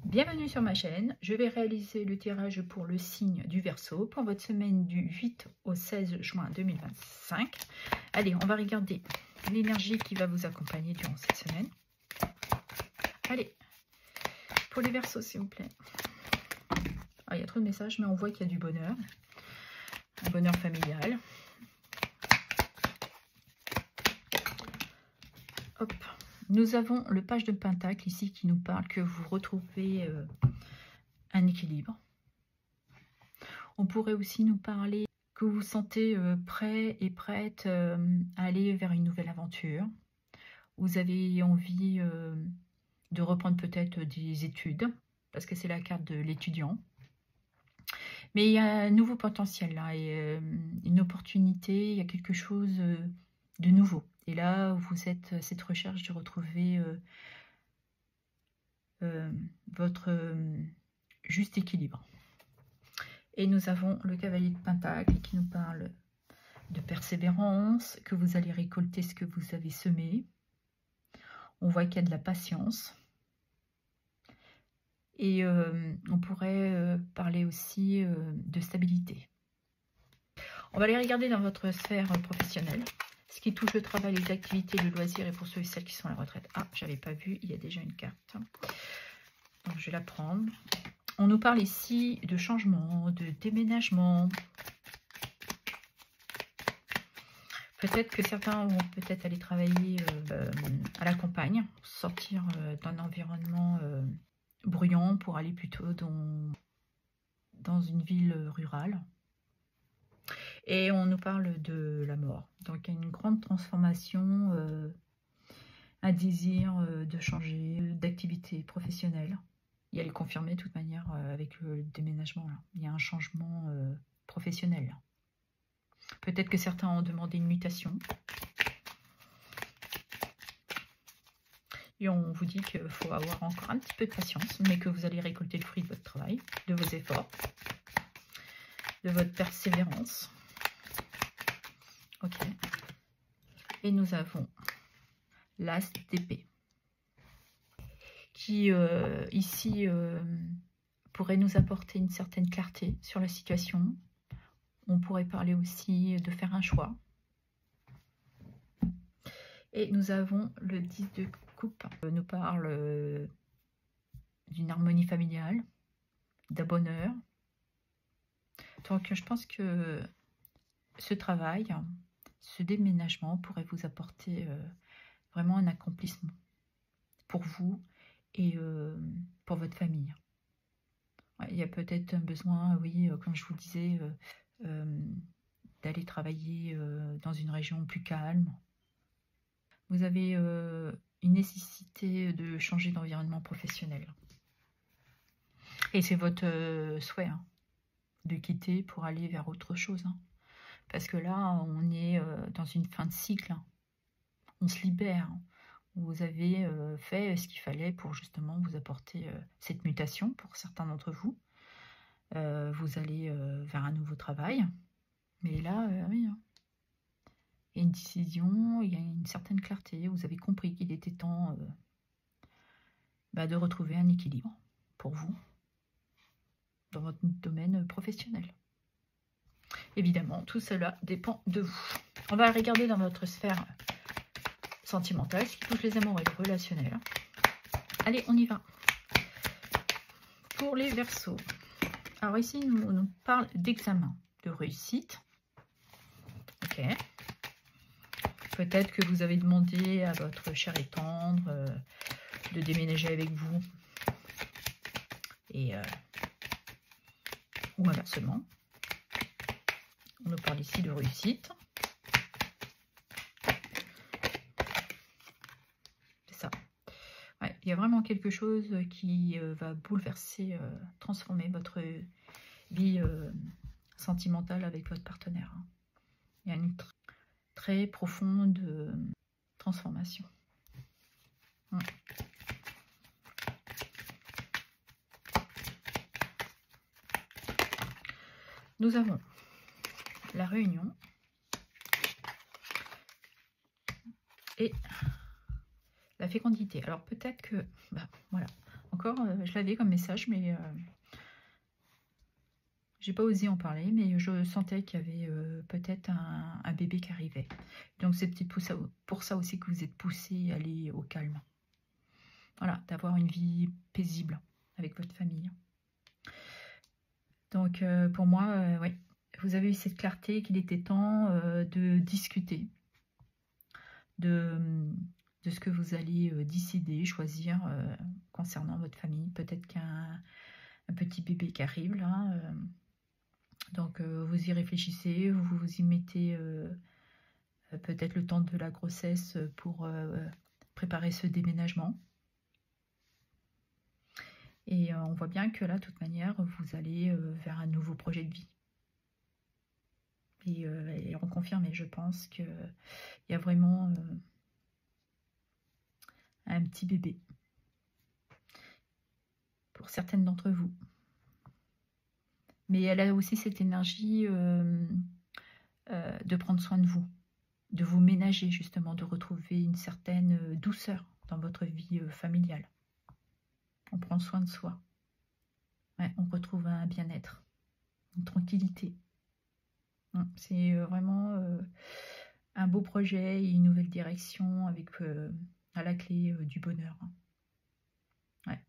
Bienvenue sur ma chaîne. Je vais réaliser le tirage pour le signe du Verseau pour votre semaine du 8 au 16 juin 2025. Allez, on va regarder l'énergie qui va vous accompagner durant cette semaine. Allez, pour les Verseaux, s'il vous plaît. Ah, il y a trop de messages, mais on voit qu'il y a du bonheur. Un bonheur familial. Hop. Nous avons le page de Pentacle ici qui nous parle que vous retrouvez un équilibre. On pourrait aussi nous parler que vous vous sentez prêt et prête à aller vers une nouvelle aventure. Vous avez envie de reprendre peut-être des études, parce que c'est la carte de l'étudiant. Mais il y a un nouveau potentiel là, et une opportunité, il y a quelque chose de nouveau. Et là, vous êtes à cette recherche de retrouver votre juste équilibre. Et nous avons le cavalier de Pentacle qui nous parle de persévérance, que vous allez récolter ce que vous avez semé. On voit qu'il y a de la patience. Et on pourrait parler aussi de stabilité. On va aller regarder dans votre sphère professionnelle. Ce qui touche le travail, les activités, le loisir et pour ceux et celles qui sont à la retraite. Ah, j'avais pas vu, il y a déjà une carte. Donc, je vais la prendre. On nous parle ici de changement, de déménagement. Peut-être que certains vont peut-être aller travailler à la campagne, sortir d'un environnement bruyant pour aller plutôt dans une ville rurale. Et on nous parle de la mort. Donc, il y a une grande transformation, un désir de changer d'activité professionnelle. Et elle est confirmée de toute manière avec le déménagement. Là. Il y a un changement professionnel. Peut-être que certains ont demandé une mutation. Et on vous dit qu'il faut avoir encore un petit peu de patience, mais que vous allez récolter le fruit de votre travail, de vos efforts, de votre persévérance. Ok. Et nous avons l'as d'épée qui ici pourrait nous apporter une certaine clarté sur la situation. On pourrait parler aussi de faire un choix. Et nous avons le 10 de coupe. Nous parle d'une harmonie familiale, d'un bonheur. Donc je pense que ce travail, ce déménagement pourrait vous apporter vraiment un accomplissement pour vous et pour votre famille. Ouais, il y a peut-être un besoin, oui, comme je vous le disais, d'aller travailler dans une région plus calme. Vous avez une nécessité de changer d'environnement professionnel. Et c'est votre souhait hein, de quitter pour aller vers autre chose. Hein. Parce que là, on est dans une fin de cycle. Hein. On se libère. Vous avez fait ce qu'il fallait pour justement vous apporter cette mutation pour certains d'entre vous. Vous allez vers un nouveau travail. Mais là, oui, hein. Il y a une décision, il y a une certaine clarté. Vous avez compris qu'il était temps de retrouver un équilibre pour vous dans votre domaine professionnel. Évidemment, tout cela dépend de vous. On va regarder dans votre sphère sentimentale, ce qui touche les amours et le relationnel. Allez, on y va. Pour les Verseaux. Alors ici, on nous parle d'examen, de réussite. Ok. Peut-être que vous avez demandé à votre cher et tendre de déménager avec vous. Et ou inversement. On nous parle ici de réussite. C'est ça. Ouais, il y a vraiment quelque chose qui va bouleverser, transformer votre vie sentimentale avec votre partenaire. Hein. Il y a une très profonde transformation. Nous avons la réunion et la fécondité. Alors peut-être que, voilà, Encore, je l'avais comme message, mais j'ai pas osé en parler, mais je sentais qu'il y avait peut-être un bébé qui arrivait. Donc c'est peut-être pour ça aussi que vous êtes poussé à aller au calme. Voilà, d'avoir une vie paisible avec votre famille. Donc pour moi, oui, vous avez eu cette clarté qu'il était temps de discuter de ce que vous allez décider, choisir concernant votre famille. Peut-être qu'un petit bébé qui arrive là. Donc vous y réfléchissez, vous y mettez peut-être le temps de la grossesse pour préparer ce déménagement. Et on voit bien que là, de toute manière, vous allez vers un nouveau projet de vie. Et on confirme, et je pense qu'il y a vraiment un petit bébé pour certaines d'entre vous. Mais elle a aussi cette énergie de prendre soin de vous ménager justement, de retrouver une certaine douceur dans votre vie familiale. On prend soin de soi. Ouais, on retrouve un bien-être, une tranquillité. C'est vraiment un beau projet et une nouvelle direction avec à la clé du bonheur. Ouais.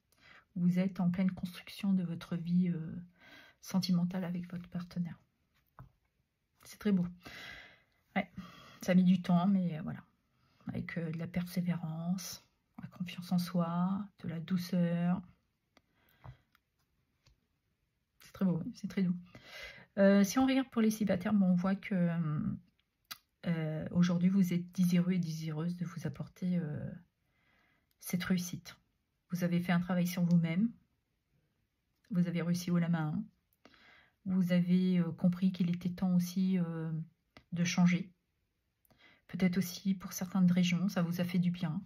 Vous êtes en pleine construction de votre vie sentimentale avec votre partenaire. C'est très beau. Ouais. Ça a mis du temps, mais voilà. Avec de la persévérance, la confiance en soi, de la douceur. C'est très beau, c'est très doux. Si on regarde pour les célibataires, on voit que aujourd'hui vous êtes désireux et désireuse de vous apporter cette réussite. Vous avez fait un travail sur vous-même, vous avez réussi haut la main, vous avez compris qu'il était temps aussi de changer. Peut-être aussi pour certaines régions, ça vous a fait du bien.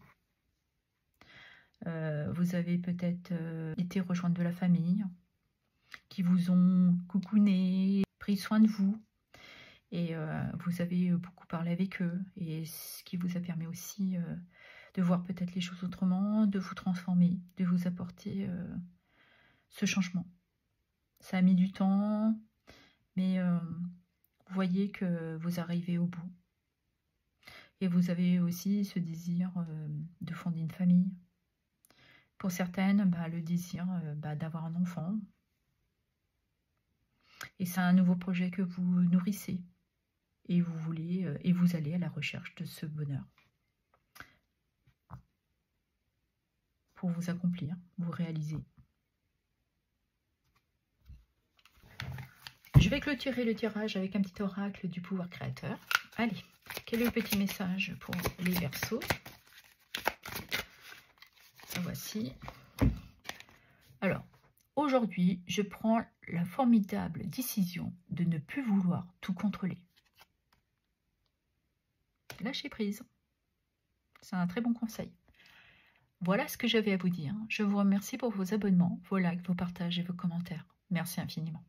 Vous avez peut-être été rejoindre de la famille, qui vous ont coucouné, pris soin de vous. Et vous avez beaucoup parlé avec eux. Et ce qui vous a permis aussi de voir peut-être les choses autrement, de vous transformer, de vous apporter ce changement. Ça a mis du temps, mais vous voyez que vous arrivez au bout. Et vous avez aussi ce désir de fonder une famille. Pour certaines, le désir d'avoir un enfant. Et c'est un nouveau projet que vous nourrissez. Et vous voulez, et vous allez à la recherche de ce bonheur. Pour vous accomplir, vous réaliser. Je vais clôturer le tirage avec un petit oracle du pouvoir créateur. Allez, quel est le petit message pour les Verseaux? Voici. Alors, aujourd'hui, je prends la formidable décision de ne plus vouloir tout contrôler. Lâchez prise. C'est un très bon conseil. Voilà ce que j'avais à vous dire. Je vous remercie pour vos abonnements, vos likes, vos partages et vos commentaires. Merci infiniment.